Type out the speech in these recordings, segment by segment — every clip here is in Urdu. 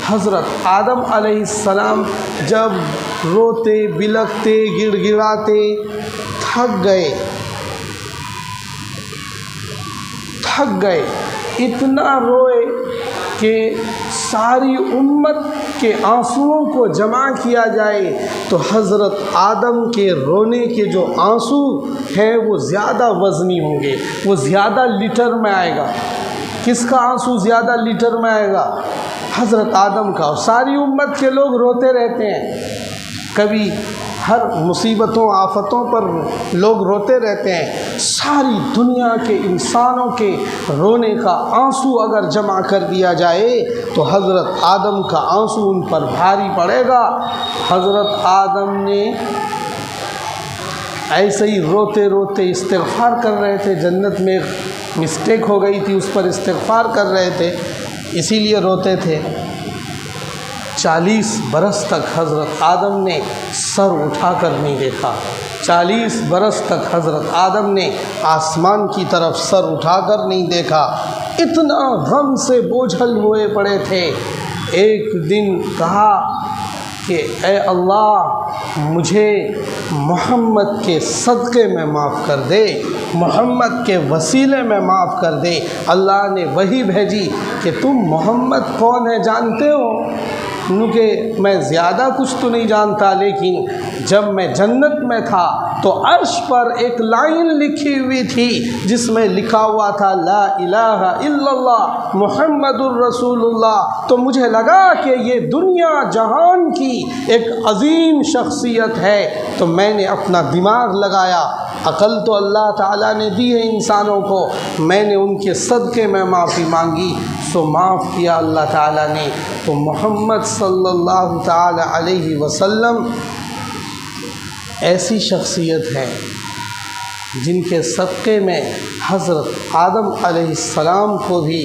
حضرت آدم علیہ السلام جب روتے بلکتے گڑ گڑاتے تھک گئے، اتنا روئے کہ ساری امت کے آنسوؤں کو جمع کیا جائے تو حضرت آدم کے رونے کے جو آنسو ہیں وہ زیادہ وزنی ہوں گے، وہ زیادہ لیٹر میں آئے گا۔ کس کا آنسو زیادہ لیٹر میں آئے گا؟ حضرت آدم کا۔ اور ساری امت کے لوگ روتے رہتے ہیں، کبھی ہر مصیبتوں آفتوں پر لوگ روتے رہتے ہیں۔ ساری دنیا کے انسانوں کے رونے کا آنسو اگر جمع کر دیا جائے تو حضرت آدم کا آنسو ان پر بھاری پڑے گا۔ حضرت آدم نے ایسے ہی روتے روتے استغفار کر رہے تھے، جنت میں مسٹیک ہو گئی تھی، اس پر استغفار کر رہے تھے، اسی لیے روتے تھے۔ 40 برس تک حضرت آدم نے سر اٹھا کر نہیں دیکھا، 40 برس تک حضرت آدم نے آسمان کی طرف سر اٹھا کر نہیں دیکھا، اتنا غم سے بوجھل ہوئے پڑے تھے۔ ایک دن کہا کہ اے اللہ مجھے محمد کے صدقے میں معاف کر دے، محمد کے وسیلے میں معاف کر دے۔ اللہ نے وحی بھیجی کہ تم محمد کون ہے جانتے ہو؟ کہ میں زیادہ کچھ تو نہیں جانتا، لیکن جب میں جنت میں تھا تو عرش پر ایک لائن لکھی ہوئی تھی جس میں لکھا ہوا تھا لا الہ الا اللہ محمد الرسول اللہ۔ تو مجھے لگا کہ یہ دنیا جہان کی ایک عظیم شخصیت ہے، تو میں نے اپنا دماغ لگایا، عقل تو اللہ تعالیٰ نے دی ہے انسانوں کو، میں نے ان کے صدقے میں معافی مانگی، سو معاف کیا اللہ تعالیٰ نے۔ تو محمد صلی اللہ تعالیٰ علیہ وسلم ایسی شخصیت ہے جن کے صدقے میں حضرت آدم علیہ السلام کو بھی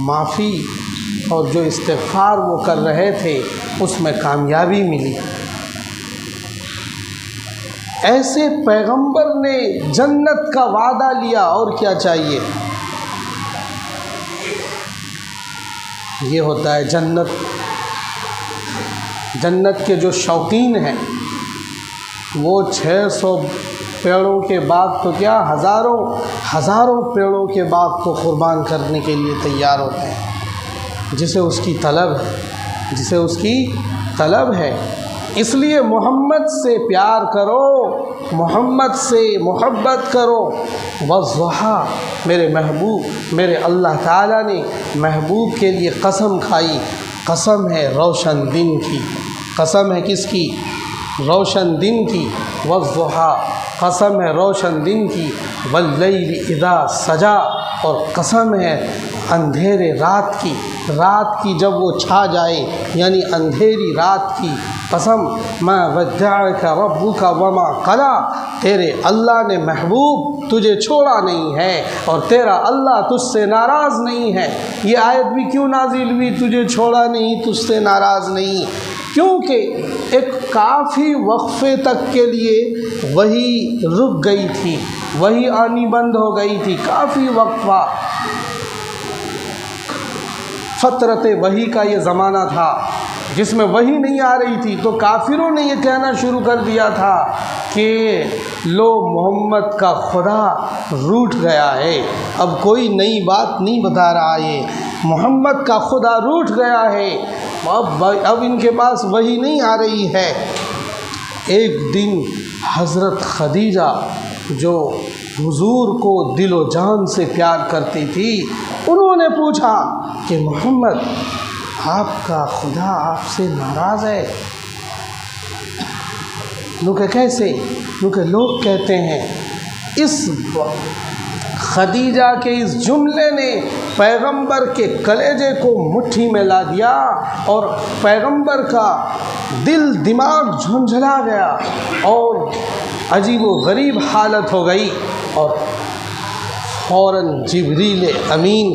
معافی اور جو استغفار وہ کر رہے تھے اس میں کامیابی ملی۔ ایسے پیغمبر نے جنت کا وعدہ لیا، اور کیا چاہیے؟ یہ ہوتا ہے جنت کے جو شوقین ہیں وہ 600 پیڑوں کے باغ تو کیا ہزاروں پیڑوں کے باغ کو قربان کرنے کے لیے تیار ہوتے ہیں، جسے اس کی طلب ہے۔ اس لیے محمد سے پیار کرو، محمد سے محبت کرو۔ والضحیٰ، میرے محبوب، میرے اللہ تعالیٰ نے محبوب کے لیے قسم کھائی، قسم ہے روشن دن کی، قسم ہے کس کی؟ روشن دن کی۔ والضحیٰ، قسم ہے روشن دن کی۔ واللیل اذا سجا، اور قسم ہے اندھیرے رات کی جب وہ چھا جائے، یعنی اندھیری رات کی قسم۔ ما ودعک ربک وما قلی، تیرے اللہ نے محبوب تجھے چھوڑا نہیں ہے اور تیرا اللہ تجھ سے ناراض نہیں ہے۔ یہ آیت بھی کیوں نازل ہوئی؟ تجھے چھوڑا نہیں، تجھ سے ناراض نہیں، کیونکہ ایک کافی وقفے تک کے لیے وہی رک گئی تھی، وہی آنی بند ہو گئی تھی، کافی وقفہ، فترت وحی کا یہ زمانہ تھا جس میں وحی نہیں آ رہی تھی۔ تو کافروں نے یہ کہنا شروع کر دیا تھا کہ لو محمد کا خدا روٹھ گیا ہے، اب کوئی نئی بات نہیں بتا رہا ہے، محمد کا خدا روٹھ گیا ہے، اب ان کے پاس وحی نہیں آ رہی ہے۔ ایک دن حضرت خدیجہ جو حضور کو دل و جان سے پیار کرتی تھی، انہوں نے پوچھا کہ محمد آپ کا خدا آپ سے ناراض ہے؟ کیسے؟ کیونکہ لوگ کہتے ہیں اس خدیجہ کے اس جملے نے پیغمبر کے کلیجے کو مٹھی میں لا دیا اور پیغمبر کا دل دماغ جھنجھلا گیا اور عجیب و غریب حالت ہو گئی، اور فوراً جبریل امین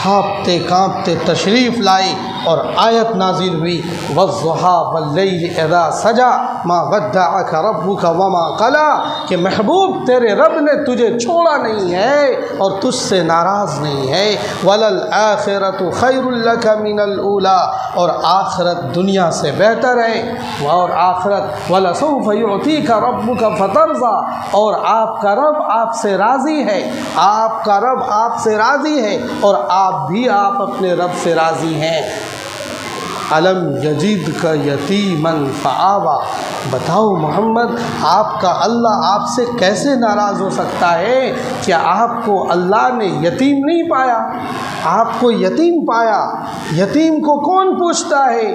ہانپتے کانپتے تشریف لائے اور آیت نازل ہوئی والضحیٰ واللیل اذا سجا ما ودعک ربک وما قلا، کہ محبوب تیرے رب نے تجھے چھوڑا نہیں ہے اور تجھ سے ناراض نہیں ہے، وللآخرۃ خیر لک من الاولی، اور آخرت دنیا سے بہتر ہے، اور آخرت ولسوف یعطیک ربک فترضی، اور آپ کا رب آپ سے راضی ہے، آپ کا رب آپ سے راضی ہے اور آپ بھی آپ اپنے رب سے راضی ہیں۔ الم یجدک یتیما فآویٰ، بتاؤ محمد آپ کا اللہ آپ سے کیسے ناراض ہو سکتا ہے؟ کیا آپ کو اللہ نے یتیم نہیں پایا؟ آپ کو یتیم پایا۔ یتیم کو کون پوچھتا ہے؟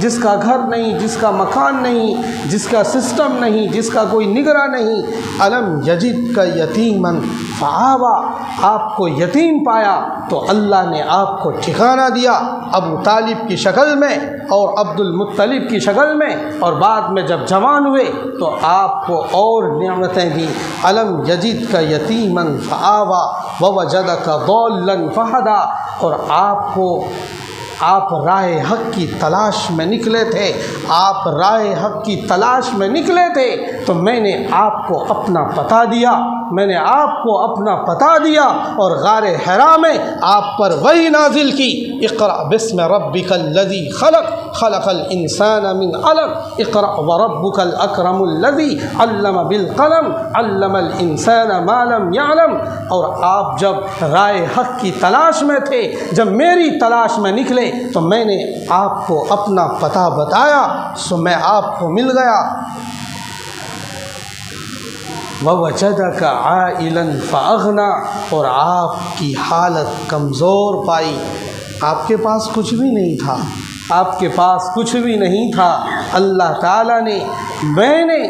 جس کا گھر نہیں، جس کا مکان نہیں، جس کا سسٹم نہیں، جس کا کوئی نگراں نہیں۔ الم یجدک یتیما فآویٰ، آپ کو یتیم پایا تو اللہ نے آپ کو ٹھکانہ دیا، ابو طالب کی شکل میں اور عبد المطلب کی شکل میں، اور بعد میں جب جوان ہوئے تو آپ کو اور نعمتیں دی۔ الم یجدک یتیما فآویٰ ووجدک ضالا فہدیٰ، اور آپ راہ حق کی تلاش میں نکلے تھے، آپ راہ حق کی تلاش میں نکلے تھے تو میں نے آپ کو اپنا پتہ دیا، میں نے آپ کو اپنا پتہ دیا، اور غار حرا میں آپ پر وحی نازل کی، اقرأ باسم ربک الذی خلق، خلق الانسان من علق، اقرأ وربک الاکرم الذی علم بالقلم، علم الانسان ما لم یعلم۔ اور آپ جب راہ حق کی تلاش میں تھے، جب میری تلاش میں نکلے تو میں نے آپ کو اپنا پتہ بتایا، سو میں آپ کو مل گیا۔ وَوَجَدَكَ عَائِلًا فَأَغْنَىٰ، اور آپ کی حالت کمزور پائی، آپ کے پاس کچھ بھی نہیں تھا، آپ کے پاس کچھ بھی نہیں تھا۔ اللہ تعالیٰ نے، میں نے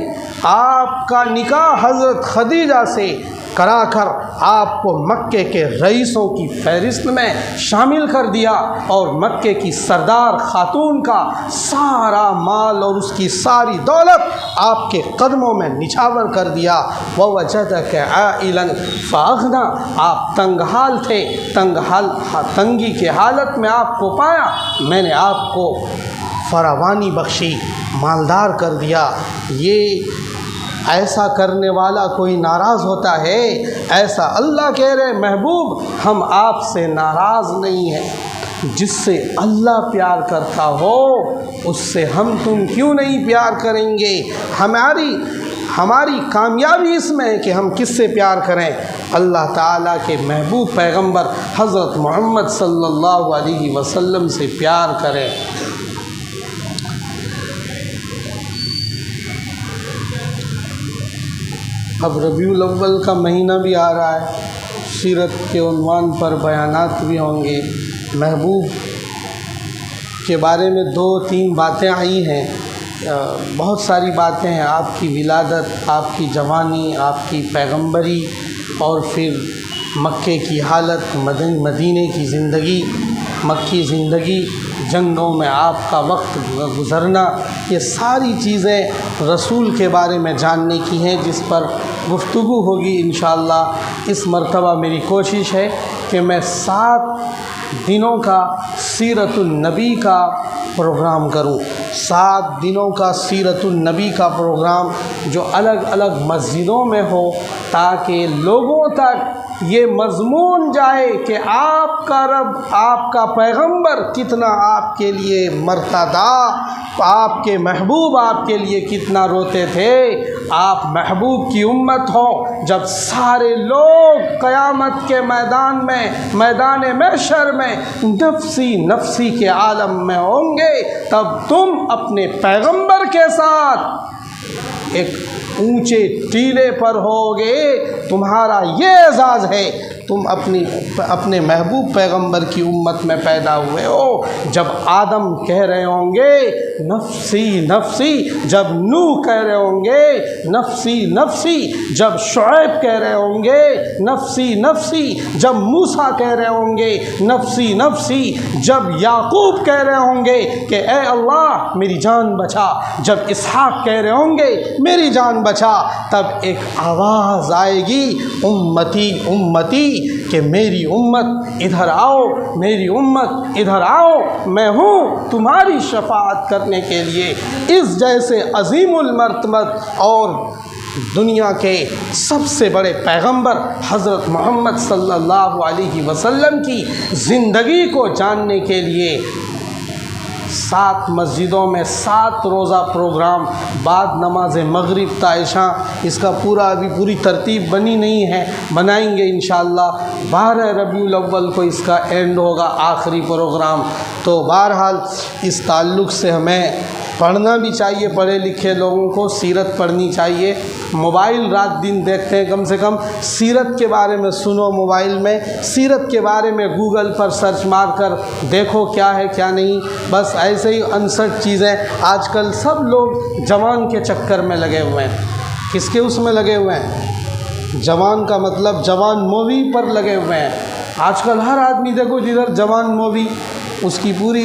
آپ کا نکاح حضرت خدیجہ سے کرا کر آپ کو مکے کے رئیسوں کی فہرست میں شامل کر دیا، اور مکے کی سردار خاتون کا سارا مال اور اس کی ساری دولت آپ کے قدموں میں نچھاور کر دیا۔ وَوَجَدَكَ عَائِلًا فَأَغْنَىٰ، آپ تنگ حال تھے، تنگی کے حالت میں آپ کو پایا، میں نے آپ کو فراوانی بخشی، مالدار کر دیا۔ یہ ایسا کرنے والا کوئی ناراض ہوتا ہے؟ ایسا اللہ کہہ رہے محبوب ہم آپ سے ناراض نہیں ہیں۔ جس سے اللہ پیار کرتا ہو اس سے ہم تم کیوں نہیں پیار کریں گے؟ ہماری کامیابی اس میں ہے کہ ہم کس سے پیار کریں؟ اللہ تعالیٰ کے محبوب پیغمبر حضرت محمد صلی اللہ علیہ وسلم سے پیار کریں۔ اب ربیع الاول کا مہینہ بھی آ رہا ہے، سیرت کے عنوان پر بیانات بھی ہوں گے۔ محبوب کے بارے میں 2-3 باتیں آئی ہیں، بہت ساری باتیں ہیں، آپ کی ولادت، آپ کی جوانی، آپ کی پیغمبری، اور پھر مکے کی حالت، مدینے کی زندگی، مکی زندگی، جنگوں میں آپ کا وقت گزرنا، یہ ساری چیزیں رسول کے بارے میں جاننے کی ہیں، جس پر گفتگو ہوگی انشاءاللہ۔ اس مرتبہ میری کوشش ہے کہ میں 7 دنوں کا سیرت النبی کا پروگرام کروں، 7 دنوں کا سیرت النبی کا پروگرام جو الگ الگ مسجدوں میں ہو، تاکہ لوگوں تک یہ مضمون جائے کہ آپ کا رب، آپ کا پیغمبر کتنا آپ کے لیے مرتا تھا، آپ کے محبوب آپ کے لیے کتنا روتے تھے۔ آپ محبوب کی امت ہو، جب سارے لوگ قیامت کے میدان میں، میدان محشر میں نفسی نفسی کے عالم میں ہوں گے، تب تم اپنے پیغمبر کے ساتھ ایک اونچے ٹیلے پر ہوگے۔ تمہارا یہ اعزاز ہے، تم اپنے محبوب پیغمبر کی امت میں پیدا ہوئے ہو۔ جب آدم کہہ رہے ہوں گے نفسی نفسی، جب نوح کہہ رہے ہوں گے نفسی نفسی، جب شعیب کہہ رہے ہوں گے نفسی نفسی، جب موسیٰ کہہ رہے ہوں گے نفسی نفسی، جب یعقوب کہہ رہے ہوں گے کہ اے اللہ میری جان بچا، جب اسحاق کہہ رہے ہوں گے میری جان بچا، تب ایک آواز آئے گی امتی امتی، کہ میری امت ادھر آؤ، میری امت ادھر آؤ، میں ہوں تمہاری شفاعت کرنے کے لیے۔ اس جیسے عظیم المرتبت اور دنیا کے سب سے بڑے پیغمبر حضرت محمد صلی اللہ علیہ وسلم کی زندگی کو جاننے کے لیے 7 مسجدوں میں 7 روزہ پروگرام، بعد نماز مغرب تا عشاء، اس کا پوری ترتیب بنی نہیں ہے، بنائیں گے انشاءاللہ۔ 12 ربیع الاول کو اس کا اینڈ ہوگا، آخری پروگرام۔ تو بہرحال اس تعلق سے ہمیں پڑھنا بھی چاہیے، پڑھے لکھے لوگوں کو سیرت پڑھنی چاہیے۔ موبائل رات دن دیکھتے ہیں، کم سے کم سیرت کے بارے میں سنو، موبائل میں سیرت کے بارے میں گوگل پر سرچ مار کر دیکھو کیا ہے کیا نہیں۔ بس ایسے ہی انسٹ چیزیں آج کل سب لوگ جوان کے چکر میں لگے ہوئے ہیں۔ کس کے اس میں لگے ہوئے ہیں؟ جوان کا مطلب جوان مووی پر لگے ہوئے ہیں۔ آج کل ہر آدمی دیکھو جدھر جوان مووی، اس کی پوری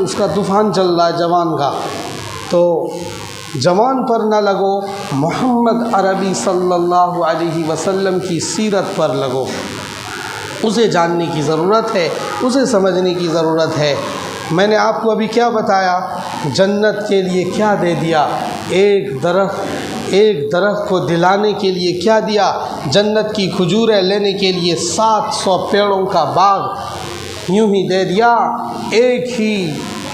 اس کا طوفان چل رہا ہے جوان کا۔ تو جوان پر نہ لگو، محمد عربی صلی اللہ علیہ وسلم کی سیرت پر لگو۔ اسے جاننے کی ضرورت ہے، اسے سمجھنے کی ضرورت ہے۔ میں نے آپ کو ابھی کیا بتایا، جنت کے لیے کیا دے دیا، ایک درخت کو دلانے کے لیے کیا دیا، جنت کی کھجوریں لینے کے لیے 700 پیڑوں کا باغ یوں ہی دے دیا، ایک ہی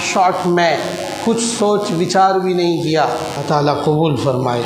شاٹ میں، کچھ سوچ وچار بھی نہیں کیا۔ اللہ تعالیٰ قبول فرمائے۔